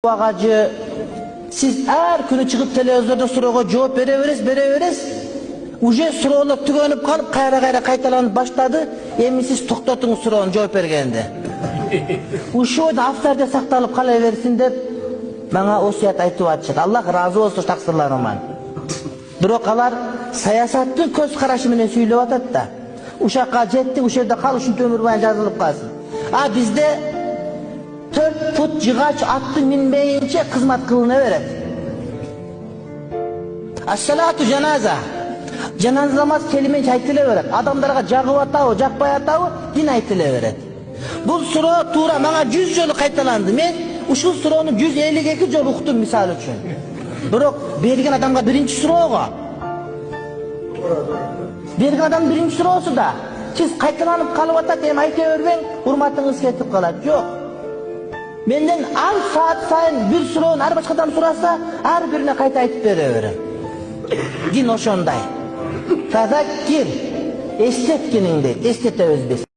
Bagacı, siz her günü çıkıp televizyonda soruğa cevap bereveriz. Uje sorular tükenip kalıp kayra kaytalanıp başladı. Emin siz toktatın soruğun cevap bergende. Uşu da haftarda saktalıp kalaversin dep bana osiyat aytıp atışat. Allah razı olsun taksırlarıman. Bирок алар саясаттын көз карашы менен сүйлөп атат да. Ушакка жетти, ушерде кал, ушинтип өмүр бою жазылып калсын. А бизде 4 фут жыгач атты минбейинче кызмат кылына берет. Ассалату жаназа. Жаназа намаз келименче айтыле берет. Адамдарга жагып атабы, жакпай атабы дин айтыле берет. Бул суроо туура мага 100 жолу кайталанды. Мен ушул суроону 152 жолу уктум мисалы үчүн. Бирок берген адамга биринчи суроого. Берген адам биринчи суроосу да. Сиз кайталанып калып атат, эми айта бербең, урматыңыз кетип калат. Жок. Менден ар саат сайын бир суроону ар башка адам сураса, ар бирине кайта айтып бере берем. Дин ошондой. Тазаккир, эстеткениңди, эстетебиз биз.